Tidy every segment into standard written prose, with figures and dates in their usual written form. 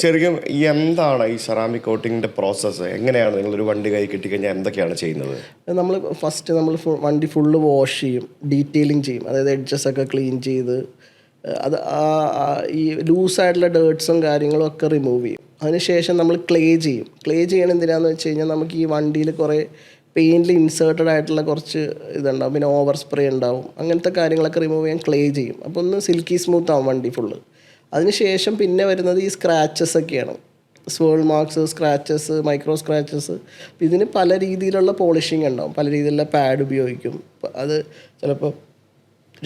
ശരിക്കും എന്താണ് ഈ സെറാമിക് കോട്ടിങ്ങിൻ്റെ പ്രോസസ്സ്? എങ്ങനെയാണ് നിങ്ങളൊരു വണ്ടി കൈ കിട്ടിക്കഴിഞ്ഞാൽ എന്തൊക്കെയാണ് ചെയ്യുന്നത്? നമ്മൾ ഫസ്റ്റ് വണ്ടി ഫുള്ള് വാഷ് ചെയ്യും, ഡീറ്റെയിലിംഗ് ചെയ്യും. അതായത് എഡ്ജസൊക്കെ ക്ലീൻ ചെയ്ത് അത് ഈ ലൂസായിട്ടുള്ള ഡേർട്ട്സും കാര്യങ്ങളും ഒക്കെ റിമൂവ് ചെയ്യും. അതിനുശേഷം നമ്മൾ ക്ലേ ചെയ്യും. ക്ലേ ചെയ്യണം എന്തിനാന്ന് വെച്ച് കഴിഞ്ഞാൽ നമുക്ക് ഈ വണ്ടിയിൽ കുറേ പെയിൻറ്റിൽ ഇൻസേർട്ടഡ് ആയിട്ടുള്ള കുറച്ച് ഇതുണ്ടാവും, പിന്നെ ഓവർ സ്പ്രേ ഉണ്ടാവും, അങ്ങനത്തെ കാര്യങ്ങളൊക്കെ റിമൂവ് ചെയ്യാൻ ക്ലേ ചെയ്യും. അപ്പോൾ ഒന്ന് സിൽക്കി സ്മൂത്ത് ആവും വണ്ടി ഫുള്ള്. അതിനുശേഷം പിന്നെ വരുന്നത് ഈ സ്ക്രാച്ചസ് ഒക്കെയാണ്. Swirl marks, scratches, micro scratches. ഇതിന് പല രീതിയിലുള്ള പോളിഷിങ് ഉണ്ടാവും, പല രീതിയിലുള്ള പാഡ് ഉപയോഗിക്കും. അത് ചിലപ്പോൾ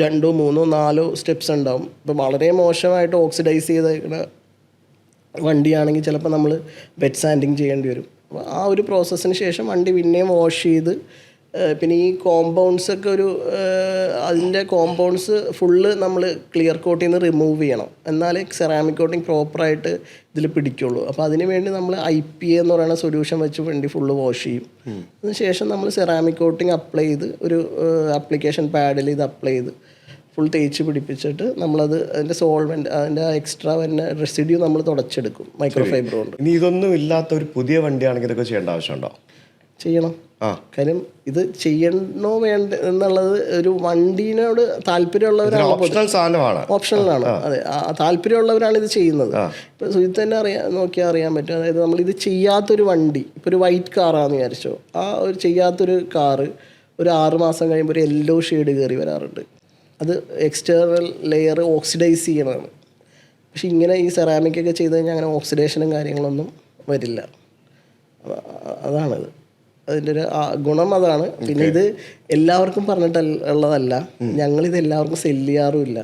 2, 3, 4 സ്റ്റെപ്സ് ഉണ്ടാവും. ഇപ്പം വളരെ മോശമായിട്ട് ഓക്സിഡൈസ് ചെയ്തേക്കുന്ന വണ്ടിയാണെങ്കിൽ ചിലപ്പോൾ നമ്മൾ വെറ്റ് സാൻഡിങ് ചെയ്യേണ്ടി വരും. അപ്പോൾ ആ ഒരു പ്രോസസ്സിന് ശേഷം വണ്ടി പിന്നെയും വാഷ് ചെയ്ത് പിന്നെ ഈ കോമ്പൗണ്ട്സൊക്കെ അതിൻ്റെ കോമ്പൗണ്ട്സ് ഫുള്ള് നമ്മൾ ക്ലിയർ കോട്ടിൽ നിന്ന് റിമൂവ് ചെയ്യണം, എന്നാലേ സെറാമിക് കോട്ടിങ് പ്രോപ്പറായിട്ട് ഇതിൽ പിടിക്കുള്ളൂ. അപ്പോൾ അതിന് വേണ്ടി നമ്മൾ IPA എന്ന് പറയുന്ന സൊല്യൂഷൻ വെച്ച് വണ്ടി ഫുള്ള് വാഷ് ചെയ്യും. അതിനുശേഷം നമ്മൾ സെറാമിക് കോട്ടിങ് അപ്ലൈ ചെയ്ത് ഒരു ആപ്ലിക്കേഷൻ പാഡിൽ ഇത് അപ്ലൈ ചെയ്ത് ഫുൾ തേച്ച് പിടിപ്പിച്ചിട്ട് നമ്മളത് അതിൻ്റെ സോൾവെൻറ്റ്, അതിൻ്റെ എക്സ്ട്രാ വരുന്ന റെസിഡ്യൂ നമ്മൾ തുടച്ചെടുക്കും മൈക്രോ ഫൈബർ കൊണ്ട്. ഇനി ഇതൊന്നും ഇല്ലാത്ത ഒരു പുതിയ വണ്ടിയാണെങ്കിൽ ഇതൊക്കെ ചെയ്യേണ്ട ആവശ്യമുണ്ടോ? ചെയ്യണം. കാര്യം ഇത് ചെയ്യണോ വേണ്ട എന്നുള്ളത് ഒരു വണ്ടീനോട് താല്പര്യമുള്ളവരാണ്, ഓപ്ഷണലാണ്. അതെ, താല്പര്യമുള്ളവരാണ് ഇത് ചെയ്യുന്നത്. ഇപ്പോൾ സുജിത്ത് തന്നെ നോക്കിയാൽ അറിയാൻ പറ്റും. അതായത് നമ്മളിത് ചെയ്യാത്തൊരു വണ്ടി, ഇപ്പോൾ ഒരു വൈറ്റ് കാറാണെന്ന് വിചാരിച്ചോ, ആ ഒരു ചെയ്യാത്തൊരു കാറ് ഒരു 6 മാസം കഴിയുമ്പോൾ ഒരു യെല്ലോ ഷെയ്ഡ് കയറി വരാറുണ്ട്. അത് എക്സ്റ്റേണൽ ലെയർ ഓക്സിഡൈസ് ചെയ്യണതാണ്. പക്ഷെ ഇങ്ങനെ ഈ സെറാമിക്കൊക്കെ ചെയ്ത് കഴിഞ്ഞാൽ അങ്ങനെ ഓക്സിഡേഷനും കാര്യങ്ങളൊന്നും വരില്ല. അതാണത് അതിൻ്റെ ഒരു ഗുണം, അതാണ്. പിന്നെ ഇത് എല്ലാവർക്കും പറഞ്ഞിട്ടുള്ളതല്ല, ഞങ്ങളിത് എല്ലാവർക്കും സെല്ല് ചെയ്യാറുമില്ല.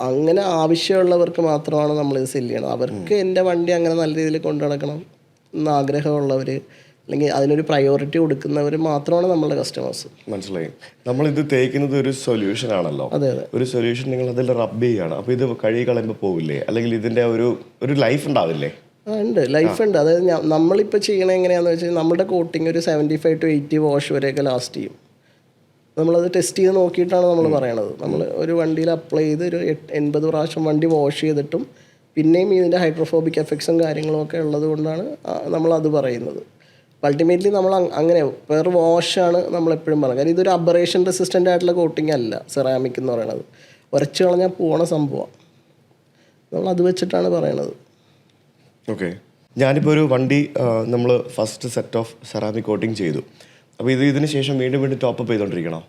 അങ്ങനെ ആവശ്യമുള്ളവർക്ക് മാത്രമാണ് നമ്മളിത് സെല്ല് ചെയ്യണം. അവർക്ക് എൻ്റെ വണ്ടി അങ്ങനെ നല്ല രീതിയിൽ കൊണ്ടു നടക്കണം എന്ന് ആഗ്രഹമുള്ളവർ, അല്ലെങ്കിൽ അതിനൊരു പ്രയോറിറ്റി കൊടുക്കുന്നവർ മാത്രമാണ് നമ്മളുടെ കസ്റ്റമേഴ്സ്. മനസ്സിലായി. നമ്മളിത് തേക്കുന്നത് ഒരു സൊല്യൂഷൻ ആണല്ലോ. അതെ അതെ, ഒരു സൊല്യൂഷൻ നിങ്ങൾ അതിൽ റബ്ബ് ചെയ്യുകയാണ്. അപ്പോൾ ഇത് കഴുകി കളയുമ്പോൾ പോവില്ലേ? അല്ലെങ്കിൽ ഇതിൻ്റെ ഒരു ലൈഫ് ഉണ്ടാവില്ലേ? ഉണ്ട്, ലൈഫ് ഉണ്ട്. അതായത് നമ്മളിപ്പോൾ ചെയ്യണത് എങ്ങനെയാണെന്ന് വെച്ചാൽ നമ്മുടെ കോട്ടിങ് ഒരു 75 to 80 വാഷ് വരെയൊക്കെ ലാസ്റ്റ് ചെയ്യും. നമ്മളത് ടെസ്റ്റ് ചെയ്ത് നോക്കിയിട്ടാണ് നമ്മൾ പറയണത്. നമ്മൾ ഒരു വണ്ടിയിൽ അപ്ലൈ ചെയ്ത് ഒരു 80 പ്രാവശ്യം വണ്ടി വാഷ് ചെയ്തിട്ടും പിന്നെയും ഇതിൻ്റെ ഹൈഡ്രോഫോബിക് എഫക്ട്സും കാര്യങ്ങളും ഒക്കെ ഉള്ളത് കൊണ്ടാണ് നമ്മളത് പറയുന്നത്. അൾട്ടിമേറ്റ്ലി നമ്മൾ അങ്ങനെ പെർ വാഷാണ് നമ്മളെപ്പോഴും പറയുന്നത്. കാര്യം ഇതൊരു അബറേഷൻ റെസിസ്റ്റൻ്റ് ആയിട്ടുള്ള കോട്ടിംഗ് അല്ല സെറാമിക് എന്ന് പറയുന്നത്. ഉരച്ച് കളഞ്ഞാൽ പോണ സംഭവമാണ്. നമ്മളത് വെച്ചിട്ടാണ് പറയണത്. ഓക്കെ, ഞാനിപ്പോൾ ഒരു വണ്ടി നമ്മൾ first set of ceramic coating ചെയ്തു. അപ്പോൾ ഇതിന് ശേഷം വീണ്ടും ടോപ്പപ്പ് ചെയ്തുകൊണ്ടിരിക്കണോ?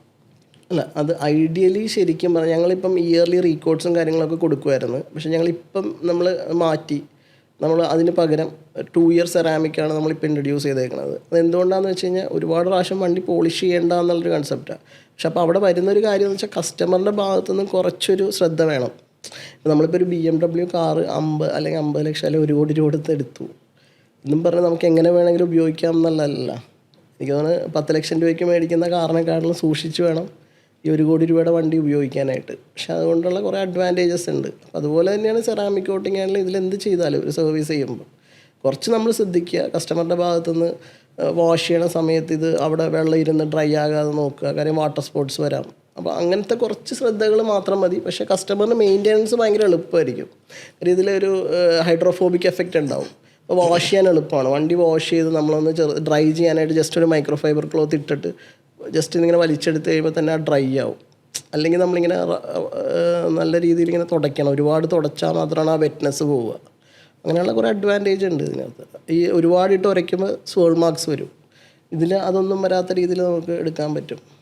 അല്ല, അത് ഐഡിയലി ശരിക്കും പറഞ്ഞാൽ ഞങ്ങളിപ്പം ഇയർലി റീകോഡ്സും കാര്യങ്ങളൊക്കെ കൊടുക്കുമായിരുന്നു. പക്ഷേ ഞങ്ങളിപ്പം നമ്മൾ മാറ്റി, നമ്മൾ അതിന് പകരം 2 year സെറാമിക്കാണ് നമ്മളിപ്പോൾ ഇൻട്രൊഡ്യൂസ് ചെയ്തേക്കുന്നത്. അത് എന്തുകൊണ്ടാണെന്ന് വെച്ച് കഴിഞ്ഞാൽ ഒരുപാട് പ്രാവശ്യം വണ്ടി പോളിഷ് ചെയ്യേണ്ട എന്നുള്ളൊരു കൺസെപ്റ്റാണ്. പക്ഷെ അപ്പോൾ അവിടെ വരുന്നൊരു കാര്യം എന്ന് വെച്ചാൽ കസ്റ്റമറിൻ്റെ ഭാഗത്തു നിന്ന് കുറച്ചൊരു ശ്രദ്ധ വേണം. ഇപ്പോൾ നമ്മളിപ്പോൾ ഒരു BMW കാറ് 50 അല്ലെങ്കിൽ 50 ലക്ഷം അല്ലെങ്കിൽ 1 കോടി രൂപ കൊടുത്ത് എടുത്തു എന്നും പറഞ്ഞാൽ നമുക്ക് എങ്ങനെ വേണമെങ്കിലും ഉപയോഗിക്കാം എന്നുള്ളതല്ല. എനിക്ക് തോന്നുന്നു 10 ലക്ഷം രൂപയ്ക്ക് മേടിക്കുന്ന കാറിനെക്കാട്ടിലും സൂക്ഷിച്ച് വേണം ഈ 1 കോടി രൂപയുടെ വണ്ടി ഉപയോഗിക്കാനായിട്ട്. പക്ഷെ അതുകൊണ്ടുള്ള കുറേ അഡ്വാൻറ്റേജസ് ഉണ്ട്. അപ്പോൾ അതുപോലെ തന്നെയാണ് സെറാമിക് കോട്ടിങ് ആണെങ്കിൽ ഇതിലെന്ത് ചെയ്താലും ഒരു സർവീസ് ചെയ്യുമ്പോൾ കുറച്ച് നമ്മൾ ശ്രദ്ധിക്കുക. കസ്റ്റമറുടെ ഭാഗത്തുനിന്ന് വാഷ് ചെയ്യണ സമയത്ത് ഇത് അവിടെ വെള്ളം ഇരുന്ന് ഡ്രൈ ആകാതെ നോക്കുക. കാര്യം വാട്ടർ സ്പോട്ട്സ് വരാം. അപ്പോൾ അങ്ങനത്തെ കുറച്ച് ശ്രദ്ധകൾ മാത്രം മതി. പക്ഷേ കസ്റ്റമറിന് മെയിൻ്റെനൻസ് ഭയങ്കര എളുപ്പമായിരിക്കും. കാര്യം ഇതിലൊരു ഹൈഡ്രോഫോബിക് എഫക്റ്റ് ഉണ്ടാവും. അപ്പോൾ വാഷ് ചെയ്യാൻ എളുപ്പമാണ്. വണ്ടി വാഷ് ചെയ്ത് നമ്മളൊന്ന് ഡ്രൈ ചെയ്യാനായിട്ട് ജസ്റ്റ് ഒരു മൈക്രോ ഫൈബർ ക്ലോത്ത് ഇട്ടിട്ട് ജസ്റ്റ് ഇങ്ങനെ വലിച്ചെടുത്ത് കഴിയുമ്പോൾ തന്നെ ആ ഡ്രൈ ആവും. അല്ലെങ്കിൽ നമ്മളിങ്ങനെ നല്ല രീതിയിൽ ഇങ്ങനെ തുടയ്ക്കണം. ഒരുപാട് തുടച്ചാൽ മാത്രമാണ് ആ വെറ്റ്നെസ് പോവുക. അങ്ങനെയുള്ള കുറേ അഡ്വാൻറ്റേജ് ഉണ്ട് ഇതിനകത്ത്. ഈ ഒരുപാടിട്ട് ഉരയ്ക്കുമ്പോൾ സോൾ മാർക്സ് വരും. ഇതിൽ അതൊന്നും വരാത്ത രീതിയിൽ നമുക്ക് എടുക്കാൻ പറ്റും.